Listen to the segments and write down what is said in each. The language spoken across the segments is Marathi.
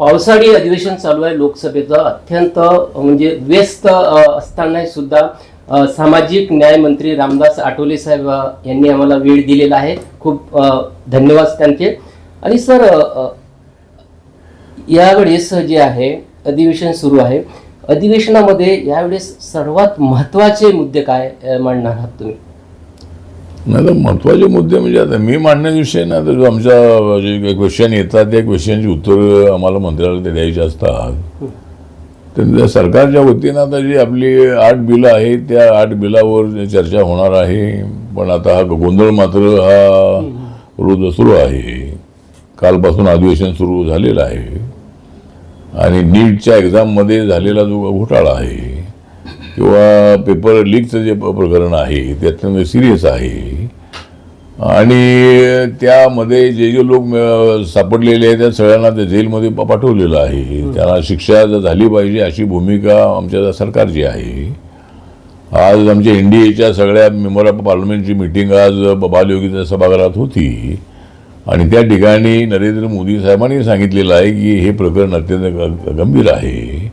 पावसाळी अधिवेशन चालू आहे लोकसभेचं, अत्यंत म्हणजे व्यस्त असताना सुद्धा सामाजिक न्याय मंत्री रामदास आठवले साहेब यांनी आम्हाला वेळ दिलेला आहे. खूप धन्यवाद त्यांचे. आणि सर, यावेळेस जे आहे अधिवेशन सुरू आहे, अधिवेशनामध्ये यावेळेस सर्वात महत्त्वाचे मुद्दे काय मांडणार आहात तुम्ही? नाही तर महत्त्वाचे मुद्दे म्हणजे आता मी मांडण्याचा विषय ना, तर जो आमच्या जे क्वेश्चन येतात त्या क्वेश्चनची उत्तरं आम्हाला मंत्र्याला ते द्यायची असतात. तर सरकारच्या वतीनं आता जी आपली 8 बिलं आहेत त्या 8 बिलावर चर्चा होणार आहे. पण आता हा गोंधळ मात्र हा रोज सुरू आहे. कालपासून अधिवेशन सुरू झालेलं आहे आणि नीटच्या एक्झाममध्ये झालेला जो घोटाळा आहे किंवा पेपर लीकचं जे प्रकरण आहे ते अत्यंत सिरियस आहे आणि त्यामध्ये जे लोक सापडलेले आहेत त्या सगळ्यांना त्या जेलमध्ये पाठवलेलं आहे. त्यांना शिक्षा झाली पाहिजे अशी भूमिका आमच्या सरकारची आहे. आज आमच्या NDAच्या सगळ्या मेंबर ऑफ पार्लमेंटची मीटिंग आज बालयोगी सभागृहात होती आणि त्या ठिकाणी नरेंद्र मोदी साहेबांनी सांगितलेलं आहे की हे प्रकरण अत्यंत गंभीर आहे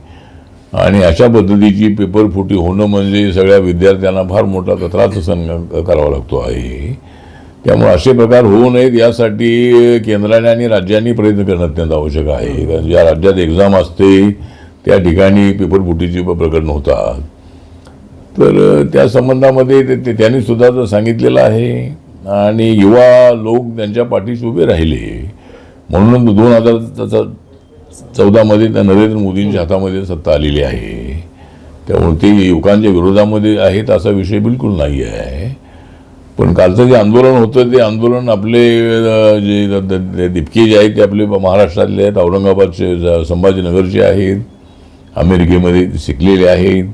आणि अशा पद्धतीची पेपर फुटी होणं म्हणजे सगळ्या विद्यार्थ्यांना फार मोठा त्रास सहन करावा लागतो आहे. त्यामुळे असे प्रकार होऊ नयेत यासाठी केंद्राने आणि राज्यांनी प्रयत्न करणं अत्यंत आवश्यक आहे. कारण ज्या राज्यात एक्झाम असते त्या ठिकाणी पेपर फुटीचे प्रकरण होतात. तर त्या संबंधामध्ये त्यांनी सुद्धा सांगितलेलं आहे आणि युवा लोक त्यांच्या पाठीशी उभे राहिले म्हणून 2014मध्ये त्या नरेंद्र मोदींच्या हातामध्ये सत्ता आलेली आहे. त्यामुळे ते युवकांच्या विरोधामध्ये आहेत असा विषय बिलकुल नाही आहे. पण कालचं जे आंदोलन होतं ते आंदोलन आपले जे दिपके जे आहेत ते आपले महाराष्ट्रातले आहेत, औरंगाबादचे, संभाजीनगरचे आहेत, अमेरिकेमध्ये शिकलेले आहेत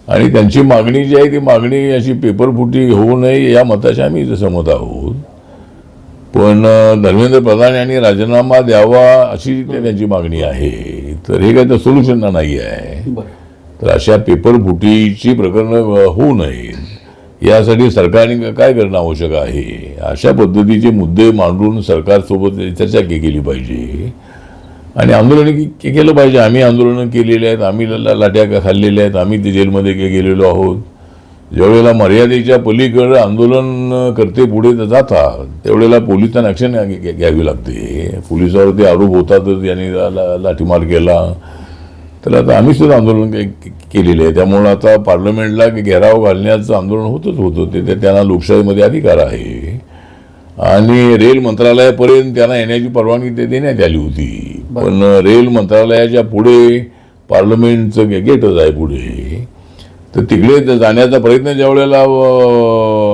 आणि त्यांची मागणी जी आहे ती मागणी अशी पेपरफुटी होऊ नये या मताशी आम्ही सहमत आहोत. पण धर्मेंद्र प्रधान यांनी राजीनामा द्यावा अशी त्यांची मागणी आहे. तर हे काही तर सोल्युशन नाही आहे. तर अशा पेपरफुटीची प्रकरणं होऊ नये यासाठी सरकारने काय करणं आवश्यक आहे, अशा पद्धतीचे मुद्दे मांडून सरकारसोबत चर्चा केली पाहिजे आणि आंदोलन केलं पाहिजे. आम्ही आंदोलनं केलेली आहेत, आम्ही लाट्या खाल्लेल्या आहेत, आम्ही ते जेलमध्ये गेलेलो आहोत. ज्यावेळेला मर्यादेच्या पलीकडे आंदोलन करते पुढे जातात त्यावेळेला पोलिसांना ॲक्शन घ्यावी लागते. पोलिसावरती आरोप होतात यांनी लाठीमार केला. तर आता आम्ही सुद्धा आंदोलन केलेले आहे. त्यामुळं आता पार्लमेंटला घेराव घालण्याचं आंदोलन होतच होतं. ते त्यांना लोकशाहीमध्ये अधिकार आहे आणि रेल मंत्रालयापर्यंत त्यांना येण्याची परवानगी ते देण्यात आली होती. पण रेल मंत्रालयाच्या पुढे पार्लमेंटचं गेटच आहे पुढे. तर तिकडे जाण्याचा प्रयत्न ज्या वेळेला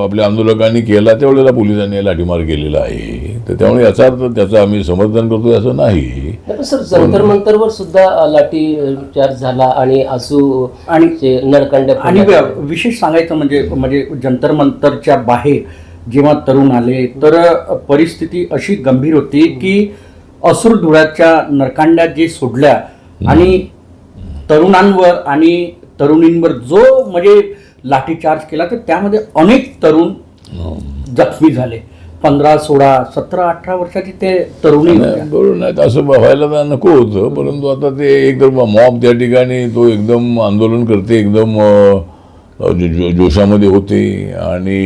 आपल्या आंदोलकांनी केला त्यावेळेला पोलिसांनी लाठीमार केलेला आहे. तर त्यामुळे याचा अर्थ त्याचं आम्ही समर्थन करतोय असं नाही. सर, जंतर मंतरवर सुद्धा लाठीचार्ज झाला आणि आसू आणि नळकांड्या. आणि विशेष सांगायचं म्हणजे जंतर मंतरच्या बाहेर जेव्हा तरुण आले तर परिस्थिती अशी गंभीर होती की अश्रू धुळाच्या नरकांड्या जे सोडल्या आणि तरुणांवर आणि तरुणींवर जो म्हणजे लाठीचार्ज केला तर त्यामध्ये अनेक तरुण जखमी झाले. 15, 16, 17, 18 वर्षाची ते तरुणी. बरोबर नाही असं व्हायला तर नको होतं. परंतु आता ते एकदम मॉब त्या ठिकाणी तो एकदम आंदोलन करते एकदम जोशामध्ये होते आणि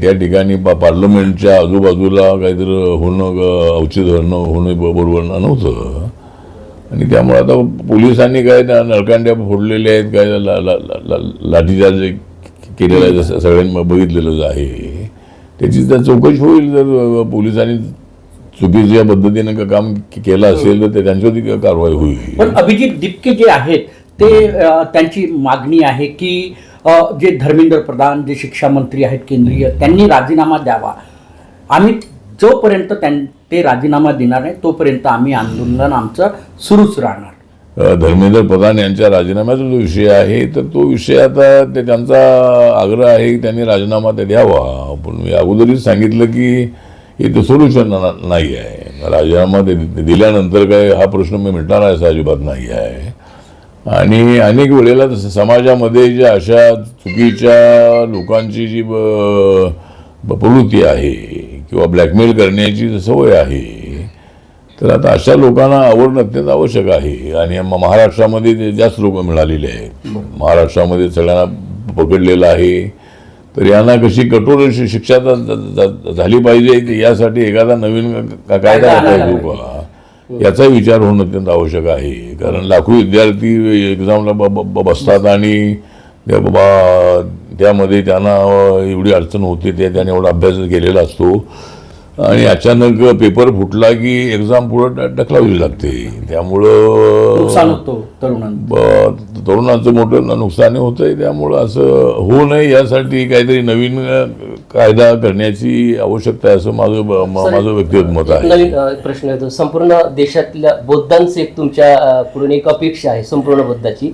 त्या ठिकाणी पार्लमेंटच्या आजूबाजूला काहीतरी होणं औचित्य होणं बरोबर नव्हतं आणि त्यामुळे आता पोलिसांनी काय नळकांड्या फोडलेल्या आहेत, काय लाठीचार्ज केलेला आहे सगळ्यांनी बघितलेलंच आहे. त्याची तर चौकशी होईल. जर पोलिसांनी चुकीच्या पद्धतीनं काम केलं असेल तर त्यांच्यावरती कारवाई होईल. पण अभिजित दिपके जे आहेत ते त्यांची मागणी आहे की जे धर्मेंद्र प्रधान जे शिक्षा मंत्री आहेत केंद्रीय त्यांनी राजीनामा द्यावा. आम्ही जोपर्यंत ते राजीनामा देणार नाही तोपर्यंत आम्ही आंदोलन आमचं सुरूच राहणार. धर्मेंद्र प्रधान यांच्या राजीनाम्याचा जो विषय आहे तर तो विषय आता त्यांचा आग्रह आहे की त्यांनी राजीनामा द्यावा. पण मी अगोदरच सांगितलं की हे तर सोल्युशन नाही आहे. राजीनामा दिल्यानंतर काय हा प्रश्न मी मिटणार आहे असं अजिबात नाही आहे. आणि अनेक वेळेला समाजामध्ये ज्या अशा चुकीच्या लोकांची जी प्रवृत्ती आहे किंवा ब्लॅकमेल करण्याची सवय आहे तर आता अशा लोकांना आवडणं अत्यंत आवश्यक आहे. आणि महाराष्ट्रामध्ये ते जास्त लोक मिळालेले आहेत. महाराष्ट्रामध्ये सगळ्यांना पकडलेलं आहे. तर यांना कशी कठोर शिक्षा झाली पाहिजे यासाठी एखादा नवीन कायदा पाहिजे का याचा विचार होणं अत्यंत आवश्यक आहे. कारण लाखो विद्यार्थी एक्झामला बसतात आणि त्यामध्ये त्यांना एवढी अडचण होते, त्याने एवढा अभ्यास केलेला असतो आणि अचानक पेपर फुटला की एक्झाम पुढे ढकलावी लागते. त्यामुळं नुकसान होतं तरुणांचं मोठं नुकसान होतंय. त्यामुळं असं होऊ नये यासाठी काहीतरी नवीन कायदा करण्याची आवश्यकता आहे असं माझं व्यक्तिगत मत आहे. नवीन प्रश्न येतो. संपूर्ण देशातल्या बौद्धांची एक तुमच्या पुढून एक अपेक्षा आहे संपूर्ण बौद्धाची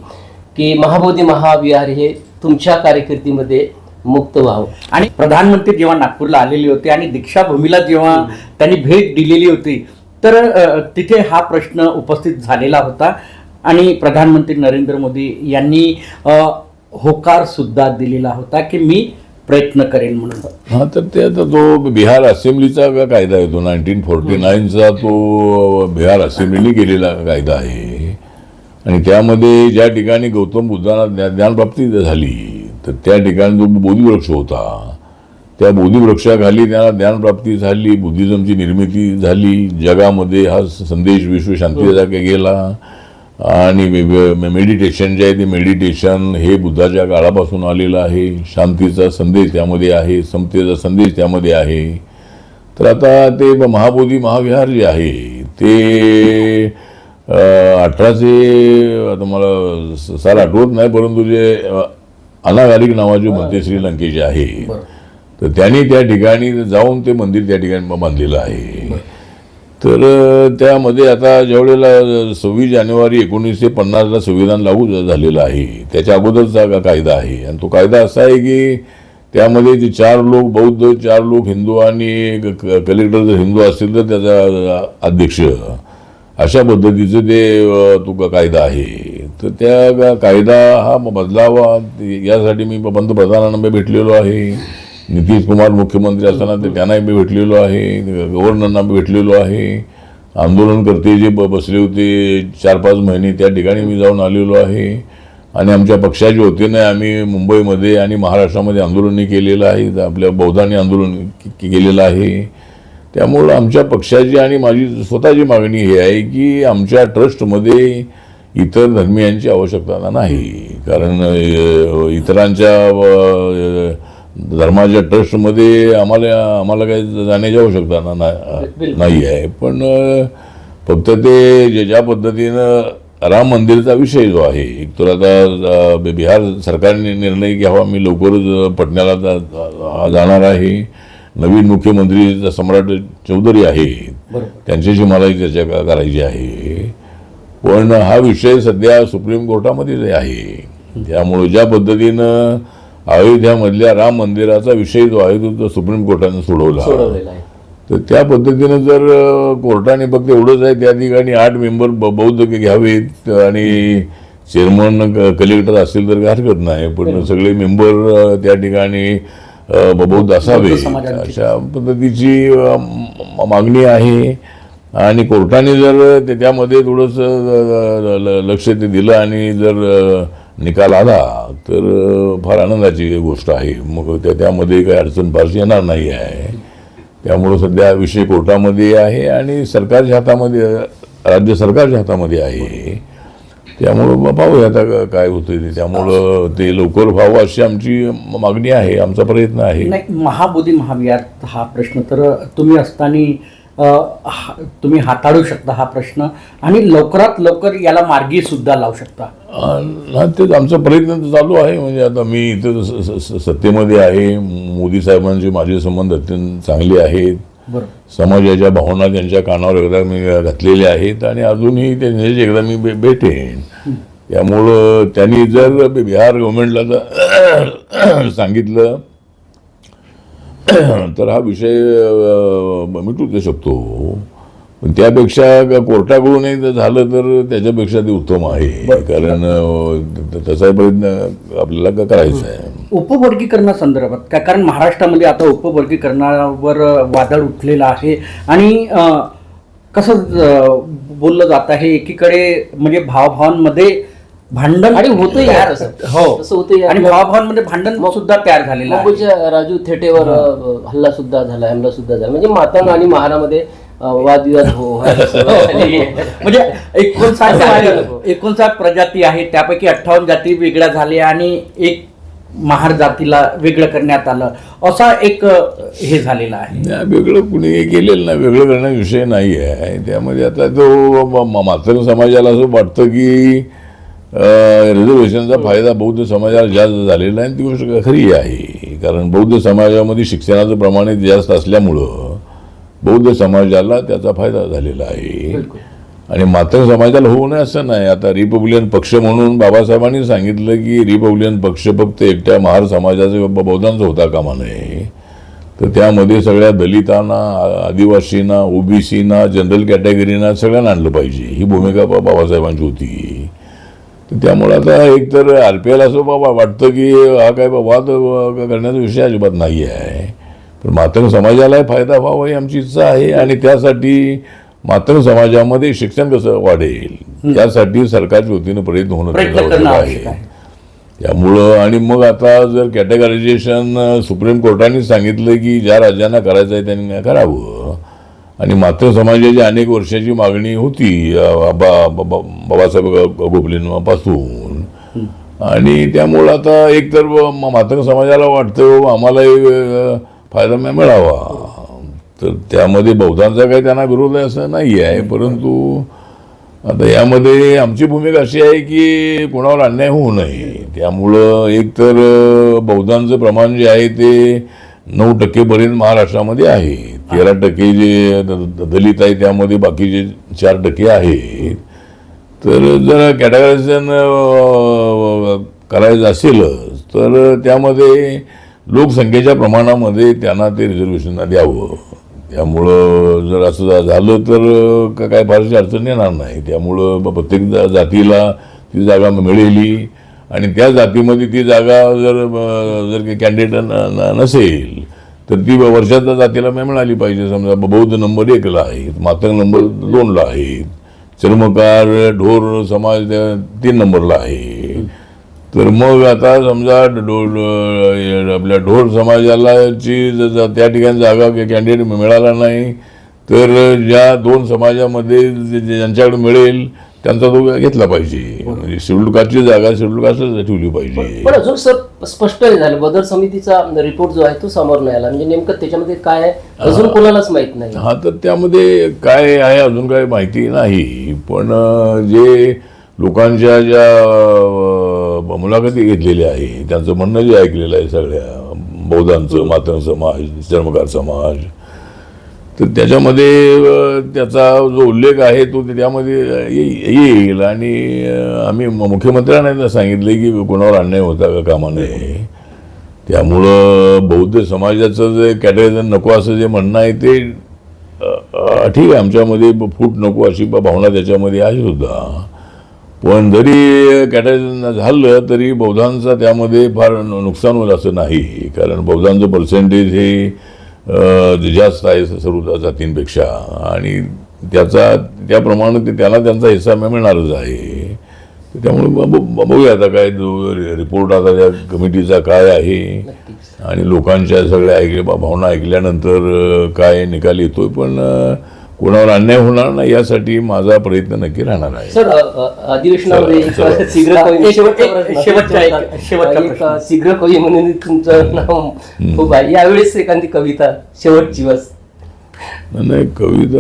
की महाबोधी महाविहार हे तुमच्या कारकिर्दीमध्ये मुक्त व्हावं. आणि प्रधानमंत्री जेव्हा नागपूरला आलेले होते आणि दीक्षाभूमीला जेव्हा त्यांनी भेट दिलेली होती तर तिथे हा प्रश्न उपस्थित झालेला होता आणि प्रधानमंत्री नरेंद्र मोदी यांनी होकार सुद्धा दिलेला होता की मी प्रयत्न करेन म्हणून. हा, तर ते आता तो बिहार असेंब्लीचा कायदा आहे, तो 1949चा तो बिहार असेंब्लीने केलेला कायदा आहे. आणि त्यामध्ये ज्या ठिकाणी गौतम बुद्धांना ज्ञानप्राप्ती झाली तर त्या ठिकाणी जो बोधिवृक्ष होता त्या बोधिवृक्षाखाली त्यांना ज्ञानप्राप्ती झाली, बुद्धिझमची निर्मिती झाली, जगामध्ये हा संदेश विश्व शांतीचा गेला. आणि मेडिटेशन जे आहे ते मेडिटेशन हे बुद्धाच्या काळापासून आलेलं आहे. शांतीचा संदेश त्यामध्ये आहे, समतेचा संदेश त्यामध्ये आहे. तर आता ते महाबोधी महाविहार जे आहे ते 1800 आता मला साल आठवत नाही, परंतु जे अनागारिक नावाचे मंदिर श्रीलंकेचे आहे तर त्यांनी त्या ठिकाणी जाऊन ते मंदिर त्या ठिकाणी बांधलेलं आहे. तर त्यामध्ये आता ज्यावेळेला 26 जानेवारी 1950ला संविधान लागू झालेलं आहे त्याच्या अगोदरचा कायदा आहे. आणि तो कायदा असा आहे की त्यामध्ये जे 4 लोक बौद्ध, 4 लोक हिंदू आणि कलेक्टर जर हिंदू असतील तर त्याचा अध्यक्ष, अशा पद्धतीचं ते तो कायदा आहे. तर त्या कायदा हा बदलावा यासाठी मी पंतप्रधानांना भेटलेलो आहे, नितीश कुमार मुख्यमंत्री असताना ते त्यांनाही मी भेटलेलो आहे, गव्हर्नरना भेटलेलो आहे, आंदोलनकर्ते जे बसले होते 4-5 महिने त्या ठिकाणी मी जाऊन आलेलो आहे. आणि आमच्या पक्षाच्या वतीने आम्ही मुंबईमध्ये आणि महाराष्ट्रामध्ये आंदोलनही केलेलं आहे, आपल्या बौद्धांनी आंदोलन केलेलं आहे. त्यामुळं आमच्या पक्षाची आणि माझी स्वतःची मागणी ही आहे की आमच्या ट्रस्टमध्ये इतर धर्मियांची आवश्यकता नाही. कारण इतरांच्या धर्माच्या ट्रस्टमध्ये आम्हाला काही जाण्याची आवश्यकता नाही आहे. पण फक्त ते ज्या पद्धतीनं राम मंदिरचा विषय जो आहे तर आता बिहार सरकारने निर्णय घ्यावा. मी लवकरच पटण्याला जाणार आहे. नवीन मुख्यमंत्री सम्राट चौधरी आहे, त्यांच्याशी मलाही चर्चा करायची आहे. पण हा विषय सध्या सुप्रीम कोर्टामध्ये आहे. त्यामुळे ज्या पद्धतीनं अयोध्यामधल्या राम मंदिराचा विषय जो आहे तो सुप्रीम कोर्टाने सोडवला आहे. तर त्या पद्धतीनं जर कोर्टाने फक्त एवढंच आहे त्या ठिकाणी 8 मेंबर बौद्ध घ्यावेत आणि चेअरमन कलेक्टर असतील तर हरकत नाही, पण सगळे मेंबर त्या ठिकाणी बौद्ध असावे अशा पद्धतीची मागणी आहे. आणि कोर्टाने जर त्यामध्ये थोडंसं लक्ष ते दिलं आणि जर निकाल आला तर फार आनंदाची गोष्ट आहे. मग त्यामध्ये काही अडचण फारशी येणार नाही आहे. त्यामुळं सध्या विषय कोर्टामध्ये आहे आणि सरकारच्या हातामध्ये, राज्य सरकारच्या हातामध्ये आहे. त्यामुळं पाहूया आता काय होतं ते. त्यामुळं ते लवकर व्हावं अशी आमची मागणी आहे, आमचा प्रयत्न आहे. नाही, महाबोधी महाविहार हा प्रश्न तर तुम्ही असताना तुम्ही हाताळू शकता हा प्रश्न आणि लवकरात लवकर याला मार्गी सुद्धा लावू शकता. तेच आमचा प्रयत्न चालू आहे. म्हणजे आता मी इथं सत्तेमध्ये आहे, मोदी साहेबांचे माझे संबंध अत्यंत चांगले आहेत. समाजाच्या भावना त्यांच्या कानावर एकदा मी घातलेल्या आहेत आणि अजूनही त्यांच्याशी एकदा मी भेटेन. त्यामुळं त्यांनी जर बिहार गव्हर्नमेंटला सांगितलं तर हा विषय मिटू शकतो. पण त्यापेक्षा कोर्टाकडूनही जर झालं तर त्याच्यापेक्षा ते उत्तम आहे. कारण तसा प्रयत्न आपल्याला करायचा आहे. उपवर्गीकरणासंदर्भात काय, कारण महाराष्ट्रामध्ये आता उपवर्गीकरणावर वादळ उठलेलं आहे आणि कसं बोललं जात आहे, एकीकडे म्हणजे भावाभावांमध्ये भांडण आणि होतंही तयार- तसं. हो तसं होतंही. आणि भावाभावांमध्ये भांडण सुद्धा तयार झालेलं आहे. मुंबईच्या राजू थेटेवर हल्ला सुद्धा झाला, हमला सुद्धा झाला. म्हणजे मातंग आणि महारामध्ये वादविवाद व्हायला सुरुवात झालेली आहे. म्हणजे 59 प्रजाती आहेत, त्यापैकी 58 जाती वेगळ्या झाल्या आणि एक महार जातीला वेगळं करण्यात आलं, असा एक हे झालेला आहे. नाही, वेगळं कुणी केलेलं नाही, वेगळं करण्याचा विषय नाही आहे त्यामध्ये. आता तो मातंग समाजाला असं वाटतं की रिझर्वेशनचा फायदा बौद्ध समाजाला जास्त झालेला आहे. ती गोष्ट खरी आहे, कारण बौद्ध समाजामध्ये शिक्षणाचं प्रमाण जास्त असल्यामुळं बौद्ध समाजाला त्याचा फायदा झालेला आहे. आणि मातंग समाजाला होऊ नये असं नाही. आता रिपब्लिकन पक्ष म्हणून बाबासाहेबांनी सांगितलं की रिपब्लिकन पक्ष फक्त एकट्या महार समाजाचा बौद्धांचा होता कामा नये, तर त्यामध्ये सगळ्या दलितांना, आदिवासींना, ओबीसीना, जनरल कॅटेगरीना सगळ्यांना आणलं पाहिजे, ही भूमिका बाबासाहेबांची होती. तर त्यामुळे आता एकतर RPL असं बाबा वाटतं की हा काय वाद करण्याचा विषय अजिबात नाही आहे, पण मातंग समाजालाही फायदा व्हावा ही आमची इच्छा आहे. आणि त्यासाठी मातंग समाजामध्ये शिक्षण कसं वाढेल त्यासाठी सरकारच्या वतीनं प्रयत्न होणं करणं आवश्यक आहे. आहे. त्यामुळं आणि मग आता जर कॅटेगरायझेशन सुप्रीम कोर्टाने सांगितलं की ज्या राज्यांना करायचं आहे त्यांनी करावं, आणि मातंग समाजाची अनेक वर्षाची मागणी होती बाबासाहेब गोखलेंपासून, आणि त्यामुळं आता एकतर मातंग समाजाला वाटतं आम्हालाही फायदा मिळावा, तर त्यामध्ये बौद्धांचा काही त्यांना विरोध आहे असं नाही आहे. परंतु आता यामध्ये आमची भूमिका अशी आहे की कोणावर अन्याय होऊ नये. त्यामुळं एकतर बौद्धांचं प्रमाण जे आहे ते 9% महाराष्ट्रामध्ये आहे. 13% जे दलित आहे त्यामध्ये बाकीचे 4% आहेत. तर जर कॅटेगरायझेशन करायचं असेलच तर त्यामध्ये लोकसंख्येच्या प्रमाणामध्ये त्यांना ते रिझर्वेशन द्यावं. त्यामुळं जर असं झालं तर काय फारशी अडचण येणार नाही. त्यामुळं प्रत्येक जातीला ती जागा मिळेली, आणि त्या जातीमध्ये ती जागा जर कॅन्डिडेट नसेल तर ती वर्षाच्या जातीला मिळाली पाहिजे. समजा बौद्ध नंबर 1ला आहेत, मातंग नंबर 2ला आहेत, चर्मकार ढोर समाज 3 नंबरला आहे. तर मग आता समजा आपल्या ढोर समाजाला त्या ठिकाणी जागा कॅन्डिडेट मिळाला नाही तर ज्या 2 समाजामध्ये ज्यांच्याकडे मिळेल त्यांचा तो घेतला पाहिजे. म्हणजे शेड्यूल कास्टची जागा शेड्यूल कास्टला ठेवली पाहिजे. पण अजून सर स्पष्ट नाही झालं, बदर समितीचा रिपोर्ट जो आहे तो समोर नाही आला. म्हणजे नेमकं त्याच्यामध्ये काय आहे अजून कोणालाच माहित नाही. हा, तर त्यामध्ये काय आहे अजून काही माहिती नाही. पण जे लोकांच्या ज्या मुलाखती घेतलेल्या आहे त्यांचं म्हणणं जे ऐकलेलं आहे सगळ्या बौद्धांचं, मातंग समाज, चर्मकार समाज, तर त्याच्यामध्ये त्याचा जो उल्लेख आहे तो त्यामध्ये येईल. आणि आम्ही मुख्यमंत्र्यांना सांगितले की कोणावर अन्याय होता का कामा नये. त्यामुळं बौद्ध समाजाचं जे कॅटेगरायझेशन नको असं जे म्हणणं आहे ते ठीक आहे, आमच्यामध्ये फूट नको अशी भावना त्याच्यामध्ये आहे सुद्धा. पण जरी कॅटेगरायझेशन झालं तरी बौद्धांचा त्यामध्ये फार नुकसान होईल असं नाही, कारण बौद्धांचं पर्सेंटेज हे जास्त आहे सर्व जातींपेक्षा, आणि त्याप्रमाणे त्यांना त्यांचा हिस्सा मिळणारच आहे. त्यामुळे बघूया आता काय रिपोर्ट आता त्या कमिटीचा काय आहे आणि लोकांच्या सगळ्या भावना ऐकल्यानंतर काय निकाल येतोय. पण कोणावर अन्याय होणार नाही यासाठी माझा प्रयत्न नक्की राहणार आहे. सर, अधिवेशनामध्ये शेवटच्या शीघ्र कवी म्हणून तुमचं नाव खूप आहे. यावेळेस एखादी कविता शेवटची बस. नाही, कविता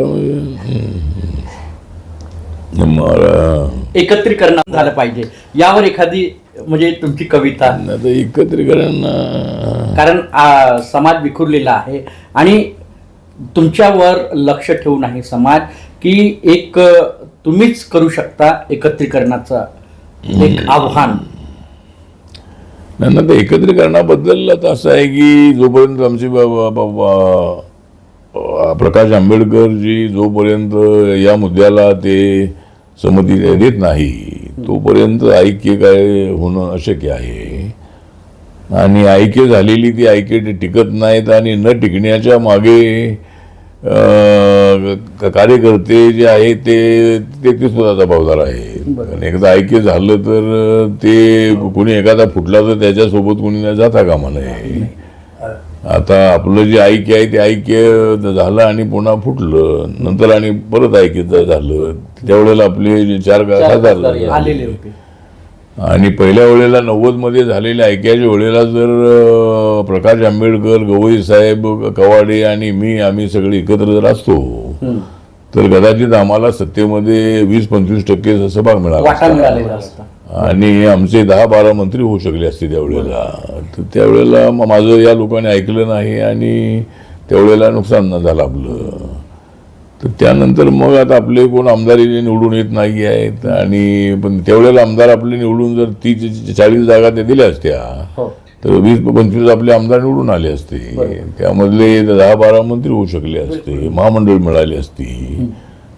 एकत्रीकरण झालं पाहिजे यावर एखादी म्हणजे तुमची कविता. आता एकत्रीकरण, कारण समाज विखुरलेला आहे आणि तुमच्यावर लक्ष ठेवून आहे समाज की एक तुम्हीच करू शकता एकत्रीकरणाचं एक आव्हान. नाही, तर एकत्रीकरणाबद्दल असं आहे की जोपर्यंत आमचे प्रकाश आंबेडकरजी जोपर्यंत या मुद्द्याला ते संमती देत नाही तोपर्यंत ऐक्य काय होणं अशक्य आहे. आणि ऐक्य झालेली ती ऐक्य टिकत नाहीत, आणि न टिकण्याच्या मागे कार्यकर्ते जे आहे ते सुद्धा जबाबदार आहे. कारण एकदा ऐक्य झालं तर ते कोणी एखादा फुटला तर त्याच्यासोबत कोणी नाही जाता कामा नये. आता आपलं जे ऐक्य आहे ते ऐक्य झालं आणि पुन्हा फुटलं, नंतर आणि परत ऐक्य झालं. त्यावेळेला आपले 4 खासदार आलेले होते. आणि पहिल्या वेळेला 90 मध्ये झालेल्या ऐक्याच्या वेळेला जर प्रकाश आंबेडकर, गवई साहेब, कवाडे आणि आम्ही सगळे एकत्र जर असतो तर कदाचित आम्हाला सत्तेमध्ये 20-25% सहभाग मिळाला असता आणि आमचे 10-12 मंत्री होऊ शकले असते त्यावेळेला. तर त्यावेळेला माझं या लोकांनी ऐकलं नाही आणि त्यावेळेला नुकसान झालं आपलं. तर त्यानंतर मग आता आपले कोण आमदारी निवडून येत नाही आहेत आणि पण त्यावेळेला आमदार आपले निवडून जर 30-40 जागा त्या दिल्या असत्या तर 20-25 आपले आमदार निवडून आले असते. त्यामधले 10-12 मंत्री होऊ शकले असते, महामंडळ मिळाली असती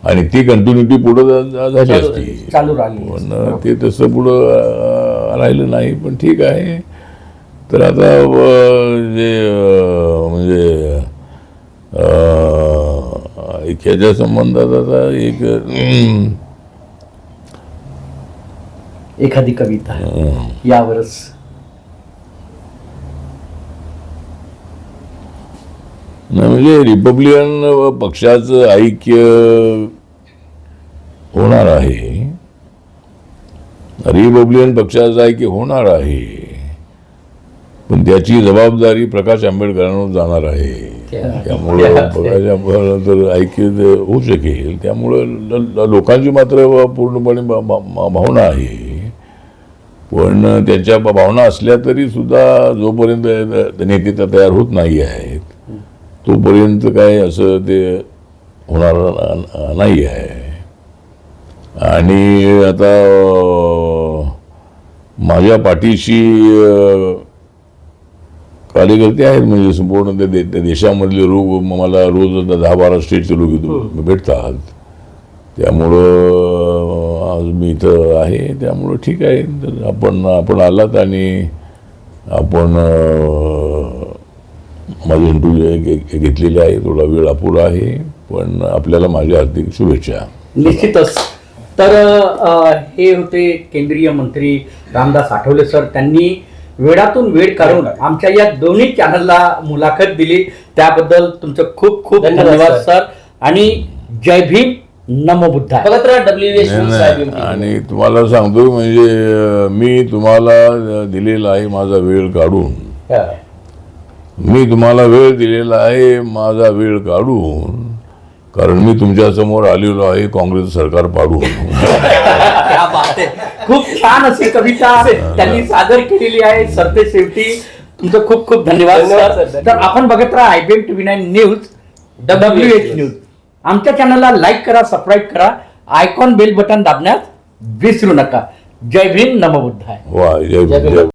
आणि ती कंटिन्युटी पुढं झाली असती. पण ते तसं पुढं राहिलं नाही. पण ठीक आहे. तर आता जे म्हणजे ऐक्याच्या संबंधात आता एखादी कविता यावरच. म्हणजे रिपब्लिकन पक्षाचं ऐक्य होणार आहे, रिपब्लिकन पक्षाचं ऐक्य होणार आहे, पण त्याची जबाबदारी प्रकाश आंबेडकरांवर जाणार आहे. त्यामुळं प्रकाश आंबेडकर तर ऐक्य होऊ शकेल. त्यामुळं लोकांची मात्र पूर्णपणे भावना आहे. पण त्यांच्या भावना असल्या तरी सुद्धा जोपर्यंत नेते तयार होत नाही आहेत तोपर्यंत काय असं ते होणार नाही आहे. आणि आता माझ्या पाठीशी कार्यकर्ते आहेत. म्हणजे संपूर्ण त्या देशामधले लोक मला रोज 10-12 स्टेटचे लोक भेटतात. त्यामुळं आज मी इथं आहे. त्यामुळं ठीक आहे. तर आपण आलात आणि आपण माझे इंटरव्ह्यू घेतलेले आहे. थोडा वेळ अपुरा आहे पण आपल्याला माझ्या हार्दिक शुभेच्छा. निश्चितच. तर हे होते केंद्रीय मंत्री रामदास आठवले सर. त्यांनी वेळातून वेळ काढून आमच्या या दोन्ही चॅनलला मुलाखत दिली त्याबद्दल तुमचं खूप खूप धन्यवाद सर. आणि जय भीम, नमो बुद्धाय. आणि तुम्हाला सांगतो म्हणजे मी तुम्हाला दिलेला आहे माझा वेळ काढून. मी तुम्हाला वेळ दिलेला आहे माझा वेळ काढून कारण मी तुमच्या समोर आलेलो आहे काँग्रेस सरकार पाडून. खूप छान अशी कविता त्यांनी सादर केलेली आहे. सरते शेवटी तुमचं खूप खूप धन्यवाद सर. तर आपण बघत राहा IBM TV9 news, WH news. आमच्या चॅनलला लाईक करा, सबस्क्राईब करा, आयकॉन बेल बटन दाबण्यास विसरू नका. जय भीम, नमो बुद्धाय. वा, जय भीम.